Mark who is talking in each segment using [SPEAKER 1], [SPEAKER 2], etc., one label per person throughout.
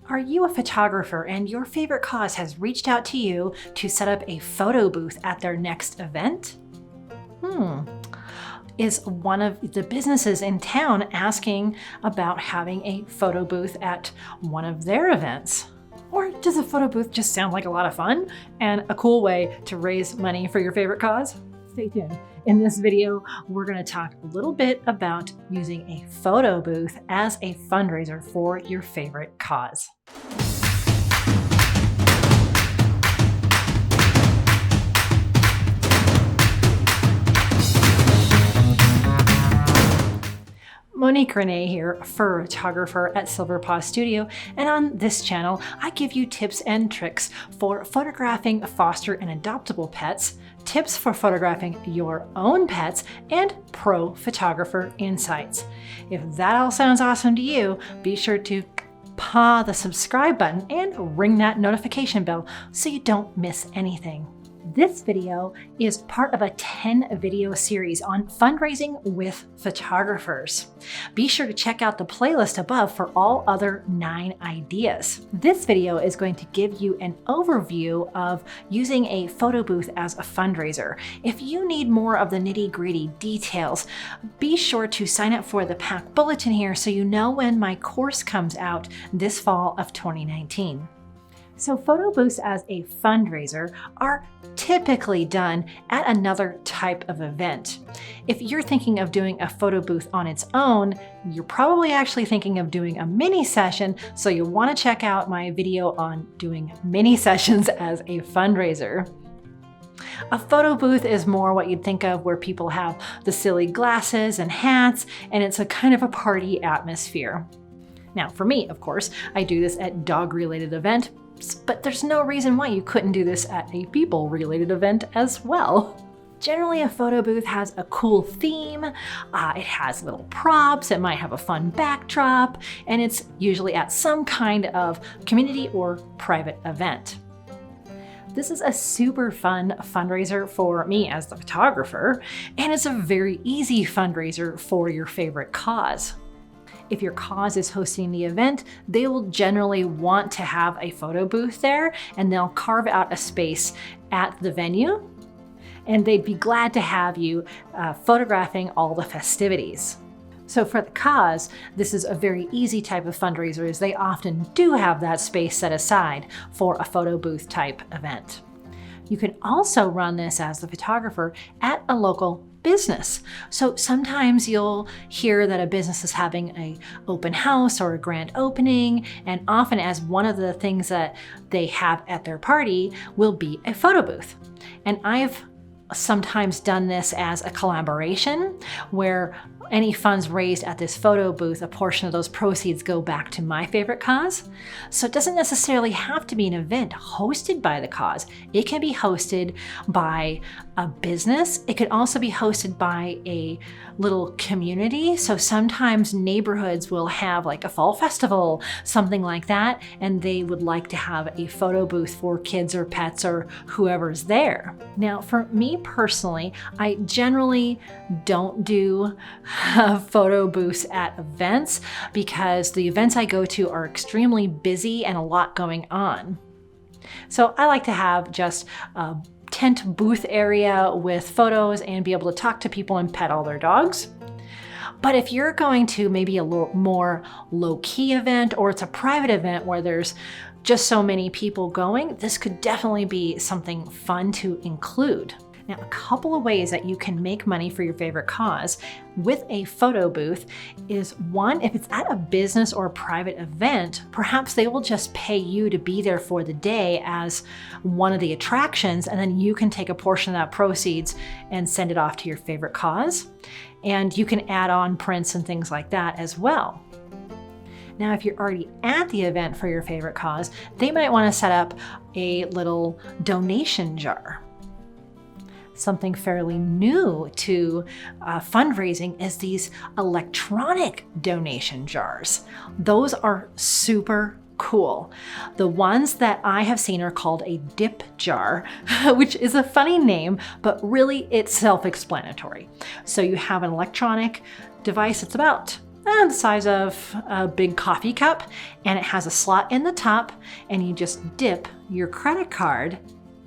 [SPEAKER 1] Are you a photographer and your favorite cause has reached out to you to set up a photo booth at their next event? Is one of the businesses in town asking about having a photo booth at one of their events? Or does a photo booth just sound like a lot of fun and a cool way to raise money for your favorite cause? Stay tuned. In this video, we're going to talk a little bit about using a photo booth as a fundraiser for your favorite cause. Monique Renee here, photographer at Silver Paw Studio, and on this channel, I give you tips and tricks for photographing foster and adoptable pets, tips for photographing your own pets, and pro photographer insights. If that all sounds awesome to you, be sure to paw the subscribe button and ring that notification bell so you don't miss anything. This video is part of a 10-video series on fundraising with photographers. Be sure to check out the playlist above for all other 9 ideas. This video is going to give you an overview of using a photo booth as a fundraiser. If you need more of the nitty-gritty details, be sure to sign up for the pack bulletin here so you know when my course comes out this fall of 2019. So photo booths as a fundraiser are typically done at another type of event. If you're thinking of doing a photo booth on its own, you're probably actually thinking of doing a mini session, so you'll want to check out my video on doing mini sessions as a fundraiser. A photo booth is more what you'd think of where people have the silly glasses and hats, and it's a kind of a party atmosphere. Now, for me, of course, I do this at dog-related events, but there's no reason why you couldn't do this at a people-related event as well. Generally, a photo booth has a cool theme, it has little props, it might have a fun backdrop, and it's usually at some kind of community or private event. This is a super fun fundraiser for me as the photographer, and it's a very easy fundraiser for your favorite cause. If your cause is hosting the event, they will generally want to have a photo booth there, and they'll carve out a space at the venue, and they'd be glad to have you photographing all the festivities. So for the cause, this is a very easy type of fundraiser as they often do have that space set aside for a photo booth type event. You can also run this as the photographer at a local business. So sometimes you'll hear that a business is having an open house or a grand opening, and often as one of the things that they have at their party will be a photo booth. And I've sometimes done this as a collaboration where any funds raised at this photo booth, a portion of those proceeds go back to my favorite cause. So it doesn't necessarily have to be an event hosted by the cause. It can be hosted by a business. It could also be hosted by a little community. So sometimes neighborhoods will have like a fall festival, something like that, and they would like to have a photo booth for kids or pets or whoever's there. Now, for me personally, I generally don't do photo booths at events because the events I go to are extremely busy and a lot going on. So I like to have just a tent booth area with photos and be able to talk to people and pet all their dogs. But if you're going to maybe a little more low-key event, or it's a private event where there's just so many people going, this could definitely be something fun to include. Now, a couple of ways that you can make money for your favorite cause with a photo booth is one, if it's at a business or a private event, perhaps they will just pay you to be there for the day as one of the attractions, and then you can take a portion of that proceeds and send it off to your favorite cause. And you can add on prints and things like that as well. Now, if you're already at the event for your favorite cause, they might want to set up a little donation jar. Something fairly new to fundraising is these electronic donation jars. Those are super cool. The ones that I have seen are called a dip jar, which is a funny name, but really it's self-explanatory. So you have an electronic device that's about the size of a big coffee cup, and it has a slot in the top, and you just dip your credit card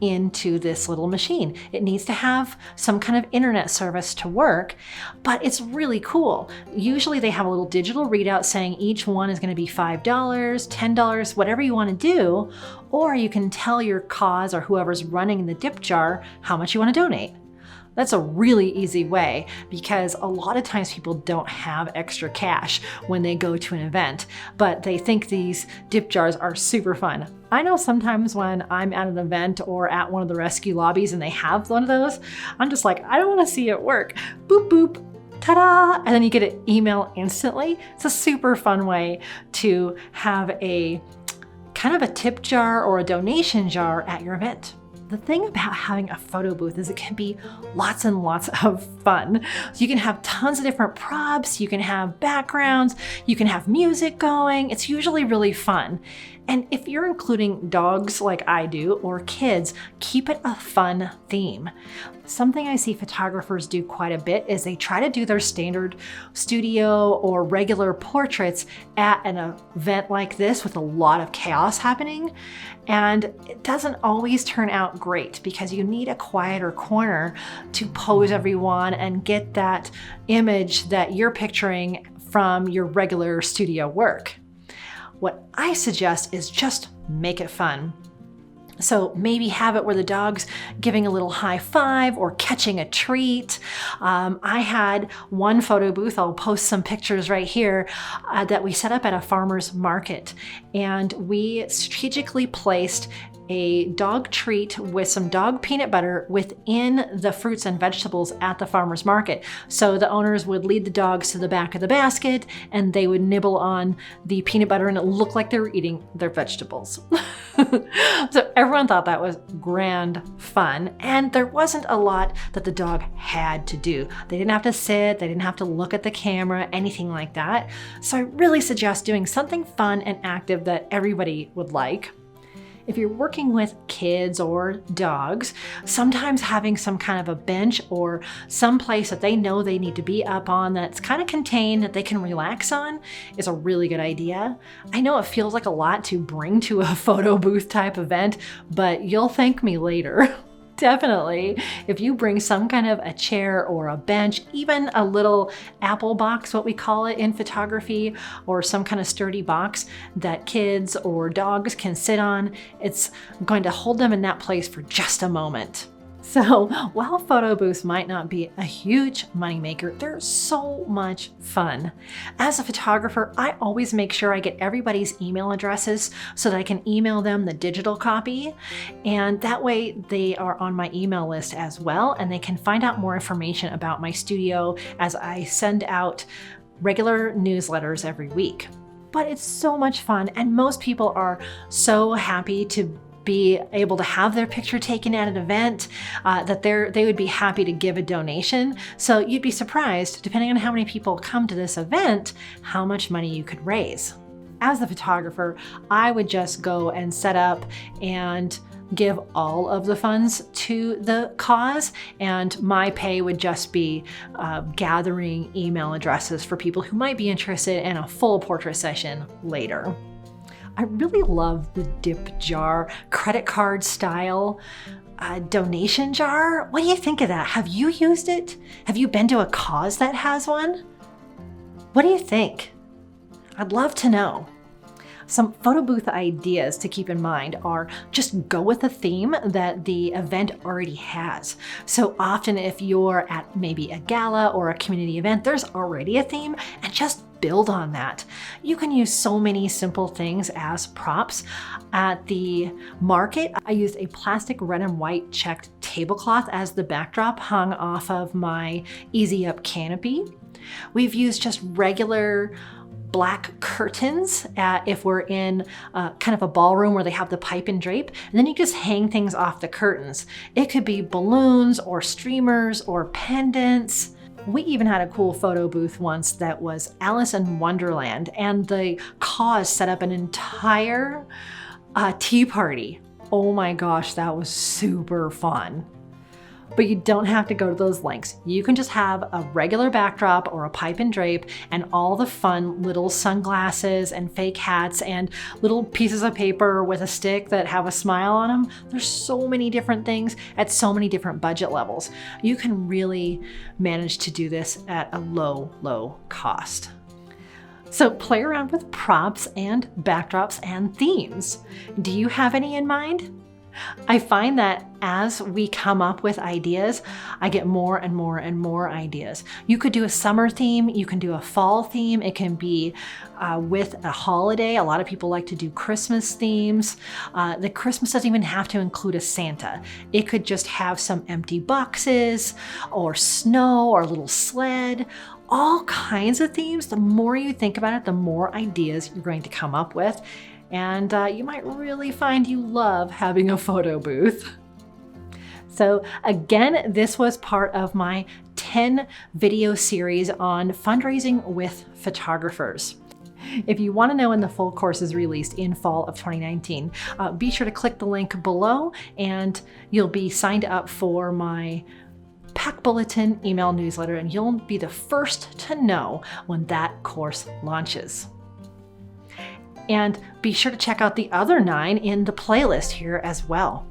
[SPEAKER 1] into this little machine. It needs to have some kind of internet service to work, but it's really cool. Usually they have a little digital readout saying each one is going to be $5, $10, whatever you want to do, or you can tell your cause or whoever's running the dip jar how much you want to donate. That's a really easy way because a lot of times people don't have extra cash when they go to an event, but they think these dip jars are super fun. I know sometimes when I'm at an event or at one of the rescue lobbies and they have one of those, I'm just like, I don't want to see it work. Boop, boop, ta-da! And then you get an email instantly. It's a super fun way to have a kind of a tip jar or a donation jar at your event. The thing about having a photo booth is it can be lots and lots of fun. So you can have tons of different props, you can have backgrounds, you can have music going. It's usually really fun. And if you're including dogs like I do or kids, keep it a fun theme. Something I see photographers do quite a bit is they try to do their standard studio or regular portraits at an event like this with a lot of chaos happening. And it doesn't always turn out great because you need a quieter corner to pose everyone and get that image that you're picturing from your regular studio work. What I suggest is just make it fun. So maybe have it where the dog's giving a little high five or catching a treat. I had one photo booth, I'll post some pictures right here, that we set up at a farmer's market. And we strategically placed a dog treat with some dog peanut butter within the fruits and vegetables at the farmer's market. So the owners would lead the dogs to the back of the basket and they would nibble on the peanut butter and it looked like they were eating their vegetables. So everyone thought that was grand fun, and there wasn't a lot that the dog had to do. They didn't have to sit, they didn't have to look at the camera, anything like that. So I really suggest doing something fun and active that everybody would like. If you're working with kids or dogs, sometimes having some kind of a bench or some place that they know they need to be up on that's kind of contained that they can relax on is a really good idea. I know it feels like a lot to bring to a photo booth type event, but you'll thank me later. Definitely, if you bring some kind of a chair or a bench, even a little apple box, what we call it in photography, or some kind of sturdy box that kids or dogs can sit on, it's going to hold them in that place for just a moment. So while photo booths might not be a huge moneymaker, they're so much fun. As a photographer, I always make sure I get everybody's email addresses so that I can email them the digital copy. And that way they are on my email list as well, and they can find out more information about my studio as I send out regular newsletters every week. But it's so much fun, and most people are so happy to be able to have their picture taken at an event, that they would be happy to give a donation. So you'd be surprised, depending on how many people come to this event, how much money you could raise. As the photographer, I would just go and set up and give all of the funds to the cause, and my pay would just be gathering email addresses for people who might be interested in a full portrait session later. I really love the dip jar, credit card style donation jar. What do you think of that? Have you used it? Have you been to a cause that has one? What do you think? I'd love to know. Some photo booth ideas to keep in mind are just go with a theme that the event already has. So often if you're at maybe a gala or a community event, there's already a theme, and just build on that. You can use so many simple things as props. At the market, I used a plastic red and white checked tablecloth as the backdrop hung off of my Easy Up canopy. We've used just regular black curtains if we're in kind of a ballroom where they have the pipe and drape, and then you just hang things off the curtains. It could be balloons or streamers or pendants. We even had a cool photo booth once that was Alice in Wonderland, and the cause set up an entire tea party. Oh my gosh, that was super fun. But you don't have to go to those lengths. You can just have a regular backdrop or a pipe and drape and all the fun little sunglasses and fake hats and little pieces of paper with a stick that have a smile on them. There's so many different things at so many different budget levels. You can really manage to do this at a low cost. So play around with props and backdrops and themes. Do you have any in mind? I find that as we come up with ideas, I get more and more ideas. You could do a summer theme, you can do a fall theme, it can be with a holiday. A lot of people like to do Christmas themes. The Christmas doesn't even have to include a Santa. It could just have some empty boxes or snow or a little sled. All kinds of themes. The more you think about it, the more ideas you're going to come up with. And you might really find you love having a photo booth. So again, this was part of my 10 video series on fundraising with photographers. If you want to know when the full course is released in fall of 2019, be sure to click the link below and you'll be signed up for my Pack Bulletin email newsletter, and you'll be the first to know when that course launches. And be sure to check out the other 9 in the playlist here as well.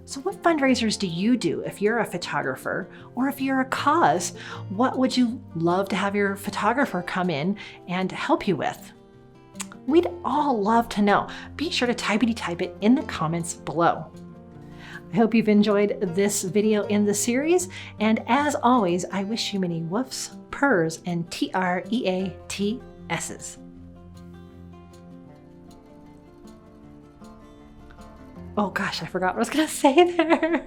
[SPEAKER 1] So what fundraisers do you do if you're a photographer or if you're a cause? What would you love to have your photographer come in and help you with? We'd all love to know. Be sure to type it in the comments below. I hope you've enjoyed this video in the series, and as always, I wish you many woofs, purrs, and TREATSs. Oh gosh, I forgot what I was gonna say there.